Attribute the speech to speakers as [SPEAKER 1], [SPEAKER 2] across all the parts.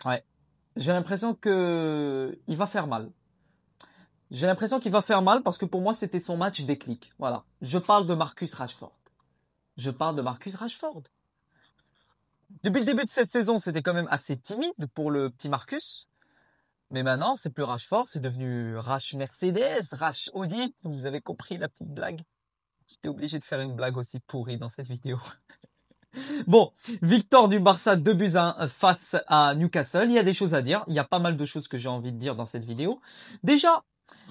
[SPEAKER 1] Ouais. J'ai l'impression que il va faire mal. J'ai l'impression qu'il va faire mal parce que pour moi, c'était son match déclic. Voilà. Je parle de Marcus Rashford. Je parle de Marcus Rashford. Depuis le début de cette saison, c'était quand même assez timide pour le petit Marcus. Mais maintenant, c'est plus Rashford, c'est devenu Rash Mercedes, Rash Audi. Vous avez compris la petite blague. J'étais obligé de faire une blague aussi pourrie dans cette vidéo. Bon, victoire du Barça 2-1 face à Newcastle. Il y a des choses à dire. Il y a pas mal de choses que j'ai envie de dire dans cette vidéo. Déjà,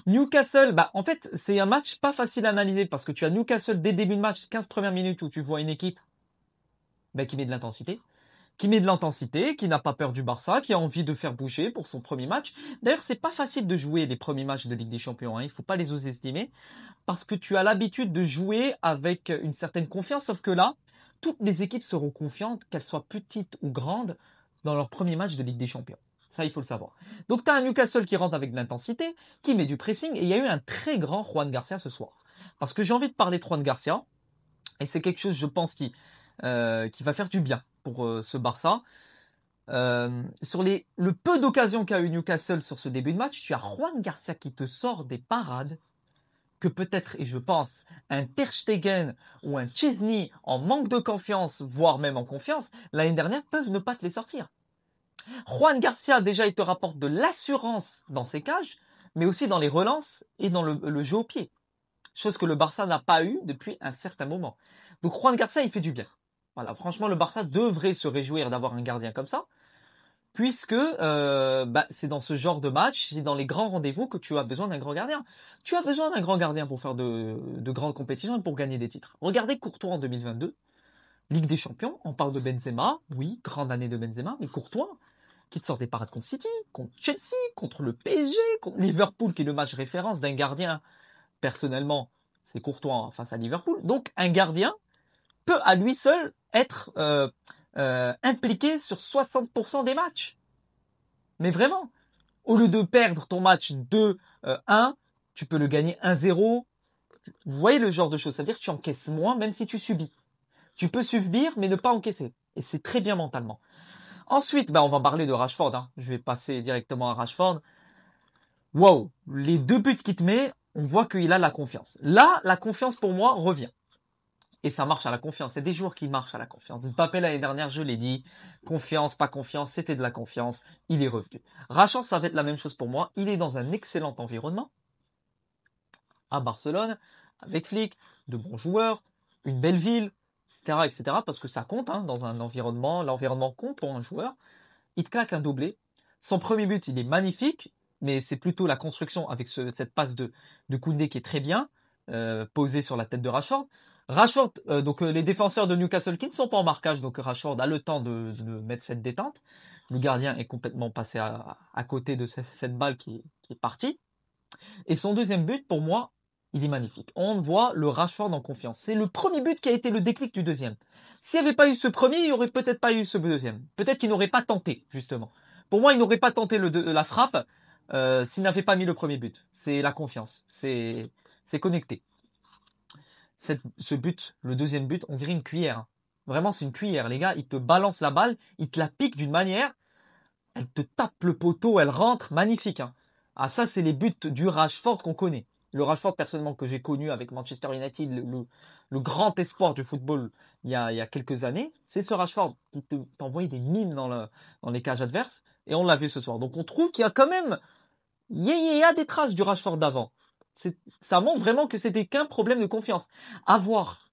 [SPEAKER 1] Newcastle, en fait, c'est un match pas facile à analyser parce que tu as Newcastle dès le début de match, 15 premières minutes où tu vois une équipe qui met de l'intensité. Qui n'a pas peur du Barça, qui a envie de faire bouger pour son premier match. D'ailleurs, c'est pas facile de jouer les premiers matchs de Ligue des Champions, hein. Il faut pas les sous-estimer parce que tu as l'habitude de jouer avec une certaine confiance, sauf que là, toutes les équipes seront confiantes, qu'elles soient petites ou grandes, dans leur premier match de Ligue des Champions. Ça, il faut le savoir. Donc, tu as un Newcastle qui rentre avec de l'intensité, qui met du pressing, et il y a eu un très grand Juan Garcia ce soir. Parce que j'ai envie de parler de Juan Garcia, et c'est quelque chose, je pense, qui va faire du bien pour ce Barça. Sur le peu d'occasions qu'a eu Newcastle sur ce début de match, tu as Juan Garcia qui te sort des parades que peut-être, et je pense, un Ter Stegen ou un Chesney en manque de confiance, voire même en confiance, l'année dernière peuvent ne pas te les sortir. Juan Garcia, déjà, il te rapporte de l'assurance dans ses cages, mais aussi dans les relances et dans le jeu au pied. Chose que le Barça n'a pas eu depuis un certain moment. Donc Juan Garcia, il fait du bien. Voilà, franchement, le Barça devrait se réjouir d'avoir un gardien comme ça, puisque c'est dans ce genre de match, c'est dans les grands rendez-vous que tu as besoin d'un grand gardien. Tu as besoin d'un grand gardien pour faire de grandes compétitions et pour gagner des titres. Regardez Courtois en 2022, Ligue des Champions, on parle de Benzema, oui, grande année de Benzema, mais Courtois, qui te sort des parades contre City, contre Chelsea, contre le PSG, contre Liverpool, qui est le match référence d'un gardien. Personnellement, c'est Courtois face à Liverpool. Donc un gardien peut à lui seul être impliqué sur 60% des matchs. Mais vraiment, au lieu de perdre ton match 2-1, tu peux le gagner 1-0. Vous voyez le genre de choses, c'est-à-dire que tu encaisses moins même si tu subis. Tu peux subir mais ne pas encaisser. Et c'est très bien mentalement. Ensuite, on va parler de Rashford. Hein. Je vais passer directement à Rashford. Wow, les deux buts qu'il te met, on voit qu'il a la confiance. Là, la confiance pour moi revient. Et ça marche à la confiance. C'est des joueurs qui marchent à la confiance. Mbappé l'année dernière, je l'ai dit, confiance, pas confiance, c'était de la confiance. Il est revenu. Rashford, ça va être la même chose pour moi. Il est dans un excellent environnement à Barcelone, avec Flick, de bons joueurs, une belle ville, etc., etc. Parce que ça compte dans un environnement. L'environnement compte pour un joueur. Il te claque un doublé. Son premier but, il est magnifique, mais c'est plutôt la construction avec cette passe de Koundé qui est très bien posée sur la tête de Rashford. Rashford, donc les défenseurs de Newcastle qui ne sont pas en marquage, donc Rashford a le temps de mettre cette détente. Le gardien est complètement passé à côté de cette balle qui est partie. Et son deuxième but, pour moi, il est magnifique. On voit le Rashford en confiance. C'est le premier but qui a été le déclic du deuxième. S'il n'y avait pas eu ce premier, il n'y aurait peut-être pas eu ce deuxième. Peut-être qu'il n'aurait pas tenté, justement. Pour moi, il n'aurait pas tenté la frappe s'il n'avait pas mis le premier but. C'est la confiance. C'est connecté. Ce but, le deuxième but, on dirait une cuillère. Vraiment, c'est une cuillère. Les gars, ils te balancent la balle, ils te la piquent d'une manière, elle te tape le poteau, elle rentre, magnifique. Ah, ça, c'est les buts du Rashford qu'on connaît. Le Rashford, personnellement, que j'ai connu avec Manchester United, le grand espoir du football il y a quelques années, c'est ce Rashford qui t'envoyait des mimes dans les cages adverses, et on l'a vu ce soir. Donc on trouve qu'il y a quand même, il y a des traces du Rashford d'avant. Ça montre vraiment que c'était qu'un problème de confiance. À voir.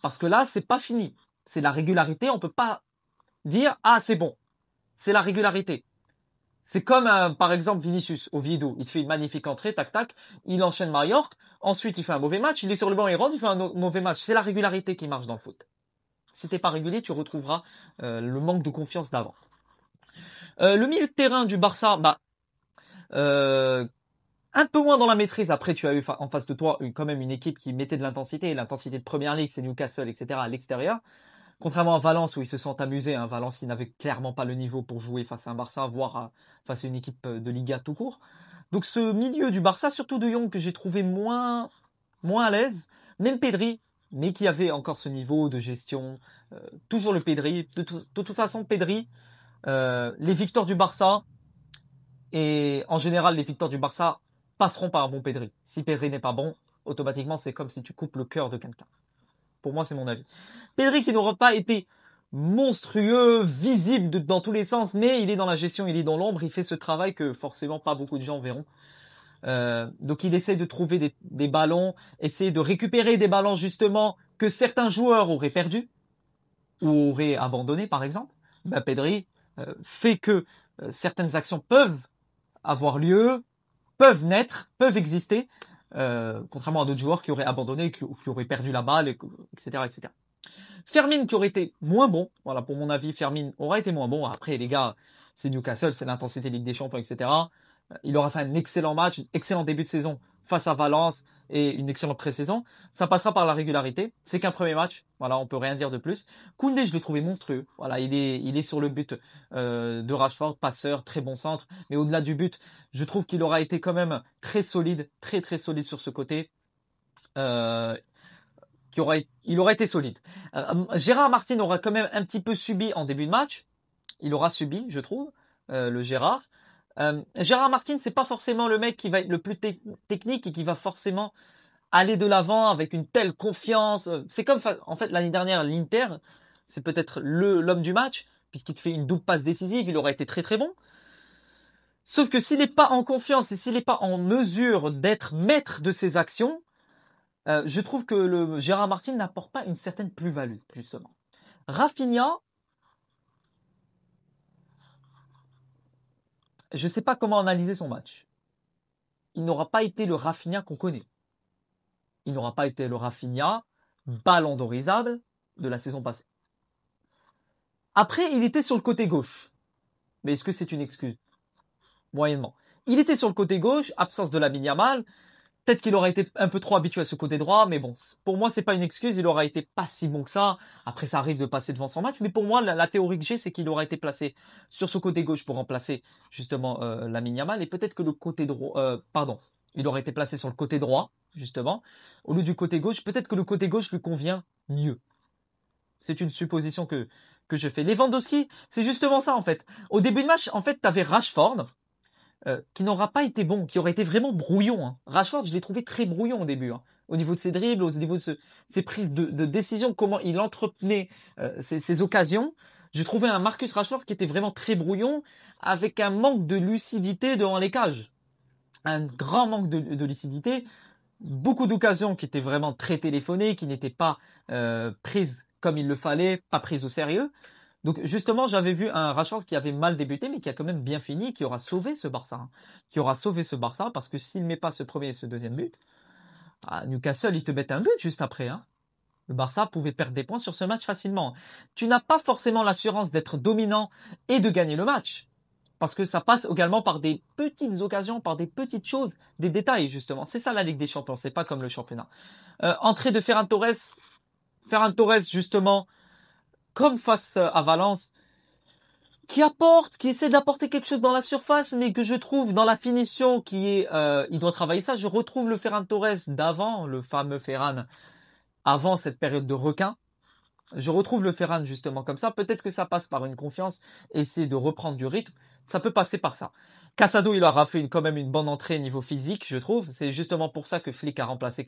[SPEAKER 1] Parce que là, c'est pas fini. C'est la régularité, on peut pas dire, ah, c'est bon. C'est la régularité. C'est comme, par exemple, Vinicius, Oviedo. Il te fait une magnifique entrée, tac, tac. Il enchaîne Mallorca. Ensuite, il fait un mauvais match. Il est sur le banc, il rentre, il fait un mauvais match. C'est la régularité qui marche dans le foot. Si t'es pas régulier, tu retrouveras le manque de confiance d'avant. Le milieu de terrain du Barça, un peu moins dans la maîtrise. Après, tu as eu en face de toi quand même une équipe qui mettait de l'intensité. L'intensité de Première Ligue, c'est Newcastle, etc. à l'extérieur. Contrairement à Valence où ils se sont amusés, Valence qui n'avait clairement pas le niveau pour jouer face à un Barça, voire face à une équipe de Liga tout court. Donc ce milieu du Barça, surtout de Jong que j'ai trouvé moins à l'aise, même Pedri, mais qui avait encore ce niveau de gestion, toujours le Pedri. De toute façon, Pedri, Les victoires du Barça, et en général, les victoires du Barça passeront par un bon Pedri. Si Pedri n'est pas bon, automatiquement, c'est comme si tu coupes le cœur de quelqu'un. Pour moi, c'est mon avis. Pedri qui n'aura pas été monstrueux, visible dans tous les sens, mais il est dans la gestion, il est dans l'ombre, il fait ce travail que forcément pas beaucoup de gens verront. Donc il essaie de trouver des ballons, essayer de récupérer des ballons justement que certains joueurs auraient perdus ou auraient abandonné par exemple. Ben, Pedri fait que certaines actions peuvent avoir lieu, peuvent naître, peuvent exister, contrairement à d'autres joueurs qui auraient abandonné, qui auraient perdu la balle, etc., etc. Fermin qui aurait été moins bon, voilà, pour mon avis, Fermin aurait été moins bon. Après, les gars, c'est Newcastle, c'est l'intensité Ligue des Champions, etc. Il aura fait un excellent match, excellent début de saison face à Valence et une excellente pré-saison. Ça passera par la régularité. C'est qu'un premier match, voilà, on peut rien dire de plus. Koundé, je l'ai trouvé monstrueux. Voilà, il est sur le but de Rashford, passeur, très bon centre. Mais au-delà du but, je trouve qu'il aura été quand même très solide, très très solide sur ce côté. Il aura été solide. Gérard Martin aura quand même un petit peu subi en début de match. Il aura subi, je trouve, le Gérard. Gérard Martin, c'est pas forcément le mec qui va être le plus technique et qui va forcément aller de l'avant avec une telle confiance. C'est comme, en fait, l'année dernière, l'Inter, c'est peut-être l'homme du match, puisqu'il te fait une double passe décisive, il aurait été très très bon. Sauf que s'il n'est pas en confiance et s'il n'est pas en mesure d'être maître de ses actions, je trouve que le Gérard Martin n'apporte pas une certaine plus-value, justement. Rafinha, je ne sais pas comment analyser son match. Il n'aura pas été le Rafinha qu'on connaît. Il n'aura pas été le Rafinha ballon d'orisable de la saison passée. Après, il était sur le côté gauche. Mais est-ce que c'est une excuse? Moyennement. Il était sur le côté gauche, absence de Lamine Yamal. Peut-être qu'il aurait été un peu trop habitué à ce côté droit, mais bon, pour moi, c'est pas une excuse. Il aura été pas si bon que ça. Après, ça arrive de passer devant son match, mais pour moi, la théorie que j'ai, c'est qu'il aura été placé sur ce côté gauche pour remplacer justement Lamine Yamal, et peut-être que le côté droit, il aurait été placé sur le côté droit, justement, au lieu du côté gauche. Peut-être que le côté gauche lui convient mieux. C'est une supposition que je fais. Lewandowski, c'est justement ça en fait. Au début de match, en fait, t'avais Rashford. Qui n'aura pas été bon, qui aurait été vraiment brouillon. Hein. Rashford, je l'ai trouvé très brouillon au début. Hein. Au niveau de ses dribbles, au niveau de ses prises de décision, comment il entretenait ses occasions. Je trouvais un Marcus Rashford qui était vraiment très brouillon, avec un manque de lucidité devant les cages. Un grand manque de lucidité. Beaucoup d'occasions qui étaient vraiment très téléphonées, qui n'étaient pas prises comme il le fallait, pas prises au sérieux. Donc justement, j'avais vu un Rashford qui avait mal débuté, mais qui a quand même bien fini, qui aura sauvé ce Barça. Hein. Qui aura sauvé ce Barça, parce que s'il ne met pas ce premier et ce deuxième but, Newcastle, il te met un but juste après. Hein. Le Barça pouvait perdre des points sur ce match facilement. Tu n'as pas forcément l'assurance d'être dominant et de gagner le match. Parce que ça passe également par des petites occasions, par des petites choses, des détails justement. C'est ça la Ligue des Champions, c'est pas comme le championnat. Entrée de Ferran Torres. Ferran Torres justement, comme face à Valence, qui essaie d'apporter quelque chose dans la surface, mais que je trouve dans la finition il doit travailler ça. Je retrouve le Ferran Torres d'avant, le fameux Ferran, avant cette période de requin. Je retrouve le Ferran justement comme ça. Peut-être que ça passe par une confiance, essayer de reprendre du rythme. Ça peut passer par ça. Casado, il aura fait quand même une bonne entrée niveau physique, je trouve. C'est justement pour ça que Flick a remplacé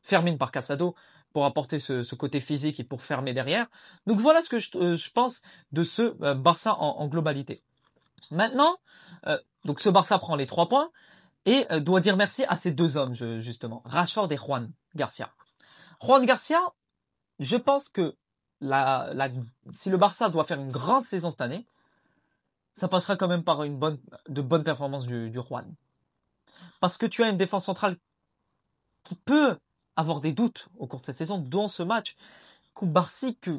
[SPEAKER 1] Fermin par Casado, pour apporter ce côté physique et pour fermer derrière. Donc voilà ce que je pense de ce Barça en globalité. Maintenant, donc ce Barça prend les 3 points et doit dire merci à ces deux hommes, justement, Rashford et Juan Garcia. Juan Garcia, je pense que si le Barça doit faire une grande saison cette année, ça passera quand même par de bonnes performances du Juan. Parce que tu as une défense centrale qui peut avoir des doutes au cours de cette saison, dont ce match. Barcy que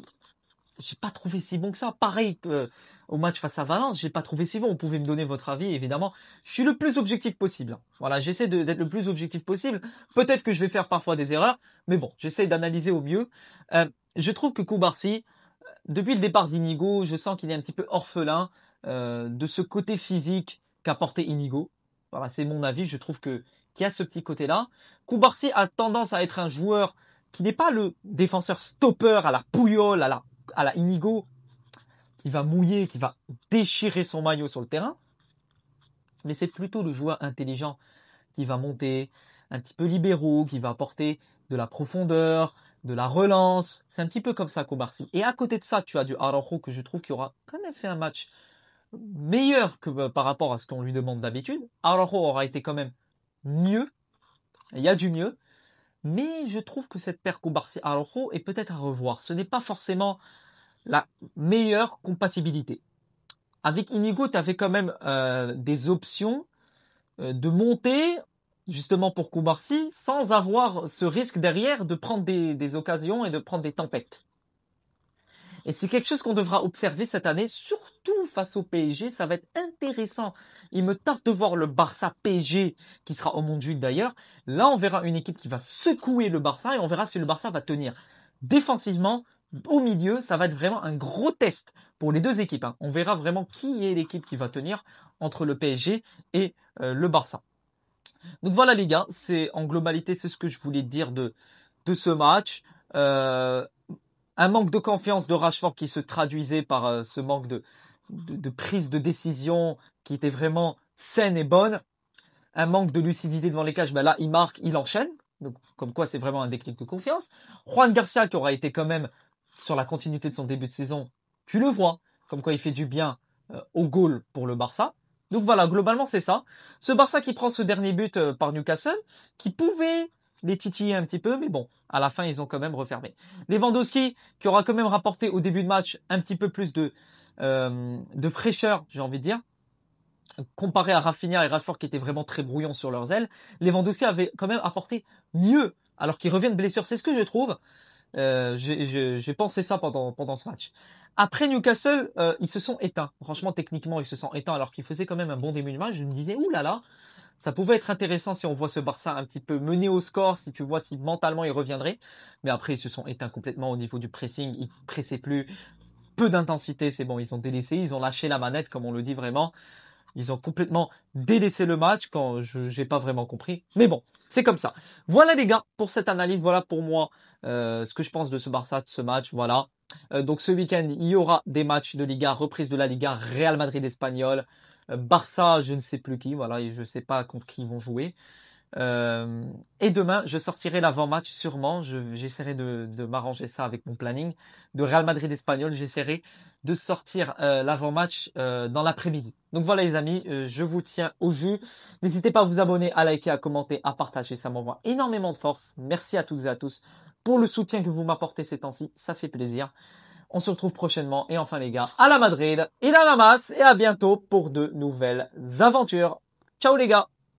[SPEAKER 1] j'ai pas trouvé si bon que ça. Pareil qu'au match face à Valence, j'ai pas trouvé si bon. Vous pouvez me donner votre avis, évidemment. Je suis le plus objectif possible. Voilà, j'essaie d'être le plus objectif possible. Peut-être que je vais faire parfois des erreurs, mais bon, j'essaie d'analyser au mieux. Je trouve que Koubarsi, depuis le départ d'Inigo, je sens qu'il est un petit peu orphelin de ce côté physique qu'apportait Inigo. Voilà, c'est mon avis. Je trouve qu'il y a ce petit côté-là. Koubarsi a tendance à être un joueur qui n'est pas le défenseur stopper à la Puyol, à la Inigo, qui va mouiller, qui va déchirer son maillot sur le terrain. Mais c'est plutôt le joueur intelligent qui va monter, un petit peu libéraux, qui va apporter de la profondeur, de la relance. C'est un petit peu comme ça Koubarsi. Et à côté de ça, tu as du Araujo que je trouve qu'il aura quand même fait un match meilleur que par rapport à ce qu'on lui demande d'habitude. Araujo aura été quand même mieux. Il y a du mieux. Mais je trouve que cette paire Koubarsi-Araujo est peut-être à revoir. Ce n'est pas forcément la meilleure compatibilité. Avec Inigo, tu avais quand même des options de monter justement pour Koubarsi sans avoir ce risque derrière de prendre des occasions et de prendre des tempêtes. Et c'est quelque chose qu'on devra observer cette année, surtout face au PSG. Ça va être intéressant. Il me tarde de voir le Barça PSG, qui sera au Montjuïc d'ailleurs. Là, on verra une équipe qui va secouer le Barça et on verra si le Barça va tenir défensivement. Au milieu, ça va être vraiment un gros test pour les deux équipes. On verra vraiment qui est l'équipe qui va tenir entre le PSG et le Barça. Donc voilà les gars, c'est en globalité c'est ce que je voulais dire de ce match. Un manque de confiance de Rashford qui se traduisait par ce manque de prise de décision qui était vraiment saine et bonne. Un manque de lucidité devant les cages, ben là il marque, il enchaîne. Donc comme quoi c'est vraiment un déclic de confiance. Juan Garcia qui aura été quand même sur la continuité de son début de saison, tu le vois, comme quoi il fait du bien au goal pour le Barça. Donc voilà, globalement c'est ça. Ce Barça qui prend ce dernier but par Newcastle, qui pouvait les titiller un petit peu, mais bon, à la fin ils ont quand même refermé. Lewandowski qui aura quand même rapporté au début de match un petit peu plus de fraîcheur, j'ai envie de dire. Comparé à Rafinha et Rashford qui étaient vraiment très brouillons sur leurs ailes, Lewandowski avait quand même apporté mieux alors qu'il revient de blessure. C'est ce que je trouve. J'ai pensé ça pendant ce match. Après Newcastle, ils se sont éteints. Franchement, techniquement, ils se sont éteints alors qu'ils faisaient quand même un bon début de match. Je me disais, ouh là là, ça pouvait être intéressant si on voit ce Barça un petit peu mené au score, si tu vois si mentalement ils reviendraient. Mais après, ils se sont éteints complètement au niveau du pressing. Ils pressaient plus. Peu d'intensité, c'est bon. Ils ont délaissé, ils ont lâché la manette, comme on le dit vraiment. Ils ont complètement délaissé le match quand j'ai pas vraiment compris. Mais bon, c'est comme ça. Voilà les gars pour cette analyse. Voilà pour moi ce que je pense de ce Barça, de ce match. Voilà. Donc ce week-end, il y aura des matchs de Liga, reprise de la Liga, Real Madrid Espagnol, Barça, je ne sais plus qui. Voilà, et je ne sais pas contre qui ils vont jouer. Et demain, je sortirai l'avant-match sûrement. J'essaierai de m'arranger ça avec mon planning. De Real Madrid Espagnol, j'essaierai de sortir l'avant-match dans l'après-midi. Donc voilà les amis, je vous tiens au jus. N'hésitez pas à vous abonner, à liker, à commenter, à partager. Ça m'envoie énormément de force. Merci à toutes et à tous pour le soutien que vous m'apportez ces temps-ci. Ça fait plaisir. On se retrouve prochainement. Et enfin les gars, à la Madrid, il a la masse et à bientôt pour de nouvelles aventures. Ciao les gars!